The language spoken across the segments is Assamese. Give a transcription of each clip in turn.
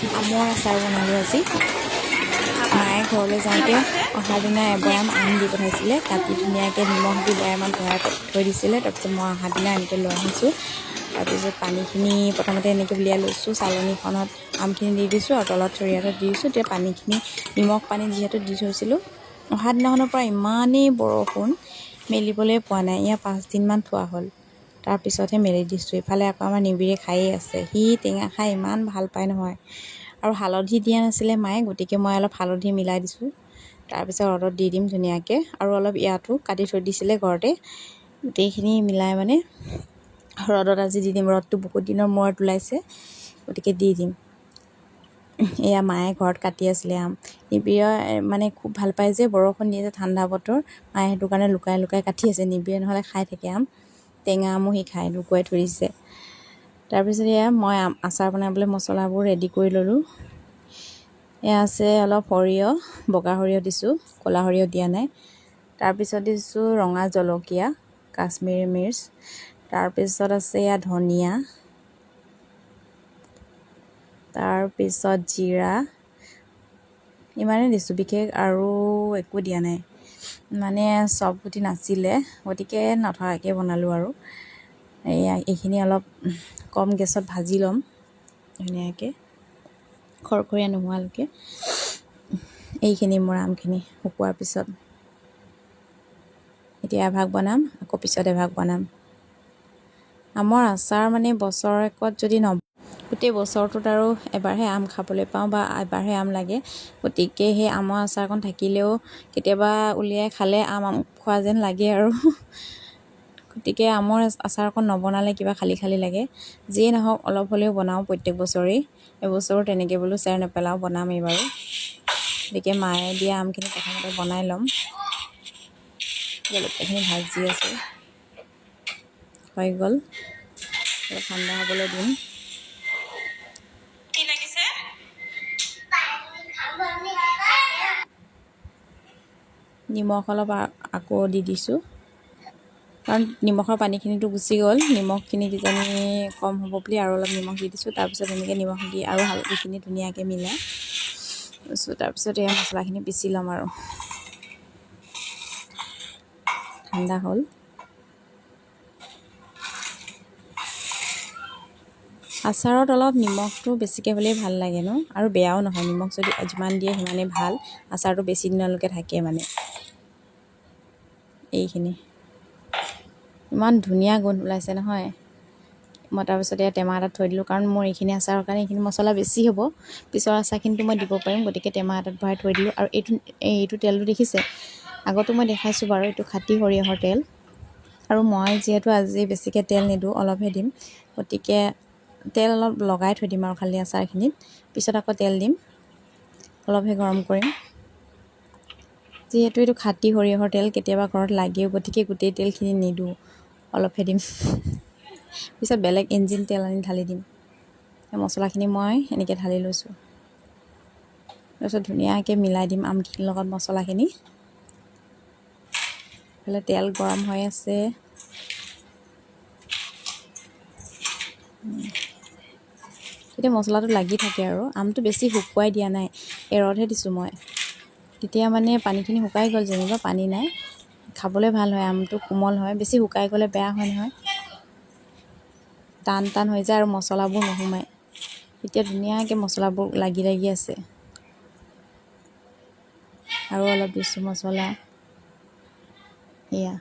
আমৰ আচাৰ বনালোঁ আজি। মায়ে ঘৰলৈ যাওঁতে অহাৰ দিনা এবয়াম আম দি পঠাইছিলে, কাটি ধুনীয়াকৈ নিমখ দি বৈয়ামত ভৰাই থৈ দিছিলে। তাৰপিছত মই অহাৰ দিনা এনেকৈ লৈ আহিছোঁ। তাৰপিছত পানীখিনি প্ৰথমতে এনেকৈ উলিয়াই লৈছোঁ, চালনীখনত আমখিনি দি দিছোঁ আৰু তলত চৰিয়া এটাত দি দিছোঁ। তেতিয়া পানীখিনি নিমখ পানী যিহেতু দি থৈছিলোঁ, অহা দিনাখনৰ পৰা ইমানেই বৰষুণ, মেলিবলৈ পোৱা নাই। ইয়াৰ 5 দিনমান থোৱা হ'ল, তাৰপিছতহে মেলি দিছোঁ। ইফালে আকৌ আমাৰ নিবিৰে খায়ে আছে, সি টেঙা খাই ইমান ভাল পায় নহয়। আৰু হালধি দিয়া নাছিলে মায়ে, গতিকে মই অলপ হালধি মিলাই দিছোঁ। তাৰপিছত ৰ'দত দি দিম ধুনীয়াকৈ, আৰু অলপ ইয়াতো কাটি থৈ দিছিলে ঘৰতে, গোটেইখিনি মিলাই মানে ৰ'দত আজি দি দিম। ৰ'দটো বহুত দিনৰ মূৰত ওলাইছে, গতিকে দি দিম। এয়া মায়ে ঘৰত কাটি আছিলে আম। নিবিৰে মানে খুব ভাল পায় যে, বৰষুণ দিয়ে যে, ঠাণ্ডা বতৰ, মায়ে সেইটো কাৰণে লুকাই লুকাই কাটি আছে। নিবিৰে নহ'লে খাই থাকে আম, টেঙা আমো সি খাই, লুকুৱাই থৈ দিছে। তাৰপিছত এয়া মই আচাৰ বনাবলৈ মছলাবোৰ ৰেডি কৰি ল'লোঁ। এয়া আছে অলপ সৰিয়হ, বগা সৰিয়হ দিছোঁ, ক'লা সৰিয়হ দিয়া নাই। তাৰপিছত দিছোঁ ৰঙা জলকীয়া, কাশ্মীৰী মিৰ্চ। তাৰপিছত আছে এয়া ধনিয়া, তাৰপিছত জিৰা, ইমানেই দিছোঁ, বিশেষ আৰু একো দিয়া নাই। মানে চব গুটি নাছিলে, গতিকে নথকাকৈ বনালোঁ আৰু। এইখিনি অলপ কম গেছত ভাজি ল'ম ধুনীয়াকৈ, খৰখৰীয়া নোহোৱালৈকে। এইখিনি মোৰ আমখিনি শুকোৱাৰ পিছত এতিয়া এভাগ বনাম, আকৌ পিছত এভাগ বনাম। আমৰ আচাৰ মানে বছৰেকত যদি গোটেই বছৰটোত আৰু এবাৰহে আম খাবলৈ পাওঁ বা এবাৰহে আম লাগে, গতিকে সেই আমৰ আচাৰকণ থাকিলেও কেতিয়াবা উলিয়াই খালে আম খোৱা যেন লাগে আৰু। গতিকে আমৰ আচাৰকণ নবনালে কিবা খালি খালি লাগে। যিয়ে নহওক অলপ হ'লেও বনাওঁ প্ৰত্যেক বছৰেই, এবছৰো তেনেকৈ বোলো চেৰ নেপেলাওঁ, বনাম এইবাৰো। গতিকে মায়ে দিয়া আমখিনি প্ৰথমতে বনাই ল'ম। জলকীয়াখিনি ভাজি আছোঁ, হৈ গ'ল, অলপ ঠাণ্ডা হ'বলৈ দিম। নিমখ অলপ আকৌ দি দিছোঁ, কাৰণ নিমখৰ পানীখিনিতো গুচি গ'ল। নিমখখিনি কিজানি কম হ'ব বুলি আৰু অলপ নিমখ দি দিছোঁ। তাৰপিছত এনেকৈ নিমখ দি আৰু হালধিখিনি ধুনীয়াকৈ মিলাই লৈছোঁ। তাৰপিছত এই মছলাখিনি পিচি ল'ম আৰু ঠাণ্ডা হ'ল। আচাৰত অলপ নিমখটো বেছিকৈ হ'লেই ভাল লাগে ন, আৰু বেয়াও নহয়। নিমখ যদি যিমান দিয়ে সিমানেই ভাল, আচাৰটো বেছি দিনলৈকে থাকে মানে। এইখিনি ইমান ধুনীয়া গোন্ধ ওলাইছে নহয়। মই তাৰপিছতে টেমা এটাত থৈ দিলোঁ, কাৰণ মোৰ এইখিনি আচাৰৰ কাৰণে এইখিনি মছলা বেছি হ'ব, পিছৰ আচাৰখিনিতো মই দিব পাৰিম। গতিকে টেমা এটাত ভৰাই থৈ দিলোঁ। আৰু এইটো তেলটো দেখিছে, আগতো মই দেখাইছোঁ বাৰু, এইটো খাটি সৰিয়হৰ তেল। আৰু মই যিহেতু আজি বেছিকৈ তেল নিদিওঁ, অলপহে দিম, গতিকে তেল অলপ লগাই থৈ দিম আৰু খালি আচাৰখিনিত, পিছত আকৌ তেল দিম, অলপহে গৰম কৰিম। যিহেতু এইটো খাটি সৰিয়হৰ তেল, কেতিয়াবা ঘৰত লাগেও, গতিকে গোটেই তেলখিনি নিদিওঁ, অলপহে দিম। পিছত বেলেগ ইঞ্জিন তেল আনি ঢালি দিম। সেই মছলাখিনি মই এনেকৈ ঢালি লৈছোঁ। তাৰপিছত ধুনীয়াকৈ মিলাই দিম আমখিনিৰ লগত মছলাখিনি। এইফালে তেল গৰম হৈ আছে। তেতিয়া মছলাটো লাগি থাকে আৰু। আমটো বেছি শুকুৱাই দিয়া নাই, এৰতহে দিছোঁ মই। তেতিয়া মানে পানীখিনি শুকাই গ'ল যেনিবা, পানী নাই, খাবলৈ ভাল হয়, আমটো কোমল হয়। বেছি শুকাই গ'লে বেয়া হয় নহয়, টান টান হৈ যায় আৰু মছলাবোৰ নোসোমায়। এতিয়া ধুনীয়াকৈ মছলাবোৰ লাগি লাগি আছে। আৰু অলপ দিছোঁ মছলা, এয়া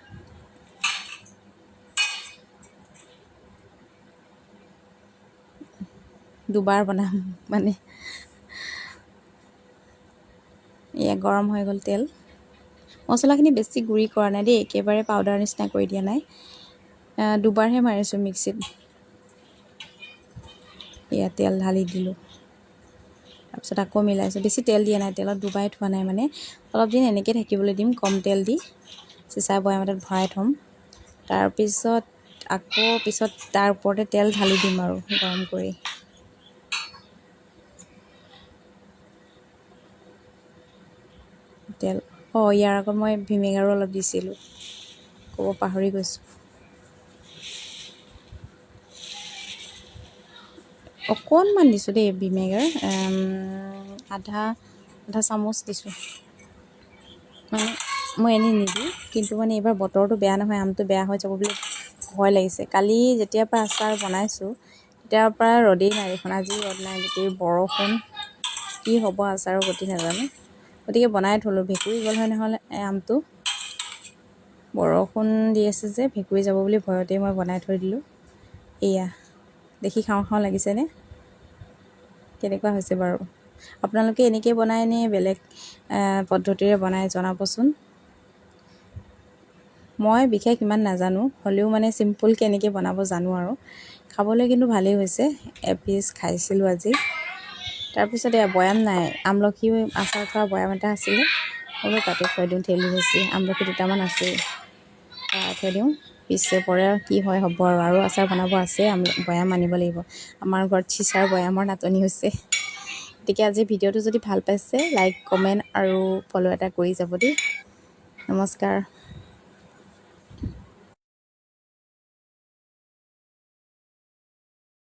দুবাৰ বনাম মানে। এয়া গৰম হৈ গ'ল তেল। মছলাখিনি বেছি গুড়ি কৰা নাই দেই, একেবাৰে পাউডাৰ নিচিনা কৰি দিয়া নাই, দুবাৰহে মাৰিছোঁ মিক্সিত। এয়া তেল ঢালি দিলোঁ, তাৰপিছত আকৌ মিলাইছোঁ। বেছি তেল দিয়া নাই, তেলত ডুবাই থোৱা নাই মানে, অলপ দিন এনেকৈ থাকিবলৈ দিম, কম তেল দি চিচা বৈয়াম এটাত ভৰাই থ'ম। তাৰপিছত আকৌ পিছত তাৰ ওপৰতে তেল ঢালি দিম আৰু গৰম কৰি। তেল ইয়াৰ আগত মই ভিনেগাৰো অলপ দিছিলোঁ, ক'ব পাহৰি গৈছোঁ। অকণমান দিছোঁ দেই ভিনেগাৰ, আধা চামুচ দিছোঁ। মানে মই এনেই নিদিওঁ, কিন্তু মানে এইবাৰ বতৰটো বেয়া নহয়, আমটো বেয়া হৈ যাব বুলি ভয় লাগিছে। কালি যেতিয়াৰ পৰা আচাৰ বনাইছোঁ তেতিয়াৰ পৰা ৰ'দেই নাই দেখোন। আজি ৰ'দ নাই, গোটেই বৰষুণ, কি হ'ব আচাৰৰ গতি নাজানো। গতিকে বনাই থ'লোঁ, ভেঁকুৰি গ'ল হয় নহ'লে আমটো। বৰষুণ দি আছে যে ভেঁকুৰি যাব বুলি ভয়তেই মই বনাই থৈ দিলোঁ। এয়া দেখি খাওঁ খাওঁ লাগিছেনে? কেনেকুৱা হৈছে বাৰু? আপোনালোকে এনেকৈ বনাই নে বেলেগ পদ্ধতিৰে বনাই জনাবচোন। মই বিশেষ ইমান নাজানো, হ'লেও মানে চিম্পুলকৈ এনেকৈ বনাব জানো আৰু। খাবলৈ কিন্তু ভালেই হৈছে, এপিচ খাইছিলোঁ আজি। তাৰপিছত এয়া বৈয়াম নাই, আমলখি আচাৰ থোৱা বৈয়াম এটা আছিলে, বোলো তাতে থৈ দিওঁ, ঠেলি হেঁচি আমলখি দুটামান আছেই, থৈ দিওঁ। পিছে পৰে কি হয় হ'ব আৰু আচাৰ বনাব আছে, বৈয়াম আনিব লাগিব। আমাৰ ঘৰত চিচাৰ বৈয়ামৰ নাটনি হৈছে। গতিকে আজি ভিডিঅ'টো যদি ভাল পাইছে লাইক, কমেণ্ট আৰু ফ'ল' এটা কৰি যাব দেই। নমস্কাৰ।